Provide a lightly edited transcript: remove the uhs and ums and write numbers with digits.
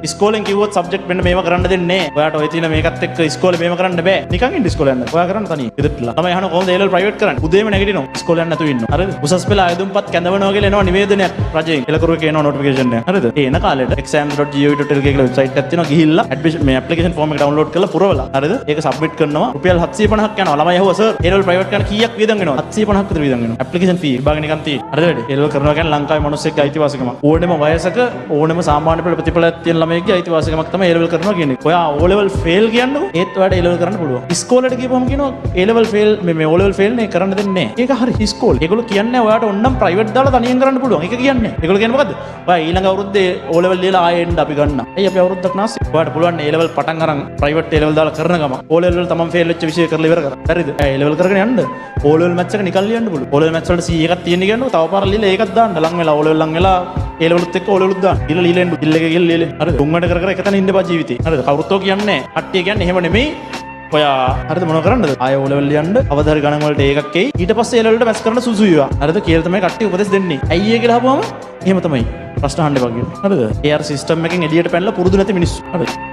ඉස්කෝලෙන් කිව්වොත් සබ්ජෙක්ට් මෙන්න මේව කරන්න දෙන්නේ නැහැ. ඔයාට ඔය තියෙන මේකත් එක්ක ඉස්කෝලේ මේව කරන්න බෑ. නිකන් ඉන්න ඉස්කෝලේ යන්න. ඔයා කරන්න තනියෙන්. ඉදෙట్లా. තමයි අහන කොහොමද A-level ප්‍රයිවට් කරන්නේ? උදේම නැගිටිනවා. ඉස්කෝලේ යන්න නැතුව ඉන්නවා. හරිද? උසස් පෙළ ආයුධම්පත් කැඳවනවා කියලා එනවා නිවේදනයක් රජයෙන්. එලකරුවක එනවා නොටිෆිකේෂන් එක. හරිද? ඒ එන කාලේට exams.gov.lk කියලා වෙබ්සයිට් එකක් තියෙනවා. ගිහිල්ලා ඇඩ්මිෂන් මේ ඇප්ලිකේෂන් ෆෝම් එක ඩවුන්ලෝඩ් කරලා පුරවලා. හරිද? ඒක සබ්මිට් කරනවා. රුපියල් 750ක් යනවා. ළමයි අහුවා සර් A-level ප්‍රයිවට් කරන්න කීයක් වියදම් වෙනවද? 750ක් විතර වියදම් වෙනවා. ඇප්ලිකේෂන් ෆී විභාග නිකන් තියෙන්නේ. හරිද වැඩි? A-level කරනවා කියන්නේ ලංකාවේ මිනිස්සෙක්ගේ අයිතිවාසිකමක්. ඕනෙම වයසක ඕනෙම සාමාන්‍ය පෙළ ප්‍රතිඵලයක් තියෙන ළමයෙක්ගේ අයිතිවාසිකමක් තමයි A-level කරනවා කියන්නේ. ඔයා O-level fail කියන්නකො ඒත් ඔයාට A-level කරන්න පුළුවන්. ඉස්කෝලේට ගිහපුවම කියනවා A-level fail මේ O-level fail නේ කරන්න දෙන්නේ නැහැ. ඒක හරි ඉස්කෝලේ. ඒගොල්ලෝ කියන්නේ ඔයාට ඕන්නම් ප්‍රයිවට් දාලා තනියෙන් කරන්න පුළුවන්. ඒක කියන්නේ. ඒගොල්ලෝ කියන්නේ මොකද්ද? ඔයා ඊළඟ අවුරුද්දේ O-level ලියලා ආයෙ එන්න අපි ගන්නම්. ඇයි අපි අවුරුද්දක් නාස්ති? ඔයාට පුළුවන් A-level පටන් අරන් ප්‍රයිවට් A-level දාලා කරන ගම O-level තමන් fail වෙච්ච විෂය කරලා ඉවර කරා. හරිද? A-level කරගෙන යන්න. O-level maths එක නිකන් ලියන්න පුළුවන්. O-level maths වලට C එකක් තියෙන කියන්නකො තව පාරක් ලියලා ඒකත් දාන්න. ලං වෙලා O-level ලං වෙලා A-levelුත් එක්ක O-levelුත් දාන්න. ඊළඟ ලියලා එන්න. ඉල්ල එක ගිහලා ලියලා. හරිද? තුන්වට කර කර එක තැන ඉන්න බා ජීවිතේ. හරිද? කවුරුත් ඔය කියන්නේ නැහැ. කට්ටිය කියන්නේ එහෙම නෙමෙයි. ඔයා හරිද මොනව කරන්නද? ආයෙ O-level ලියන්න. අවදාරි ගණන් වලට ඒකක් එයි. ඊට පස්සේ A-level වලට මැස් කරන්න සුසු වේවා. හරිද? කියලා තමයි කට්ටිය උපදෙස් දෙන්නේ. ඇයි ඒ කියලා අහපුවම එහෙම තමයි. ප්‍රශ්න අහන්න එපා කියන්නේ. හරිද? ඒ අර සිස්ටම් එකෙන් එළියට පැනලා පුරුදු නැති මිනිස්සු. හරිද?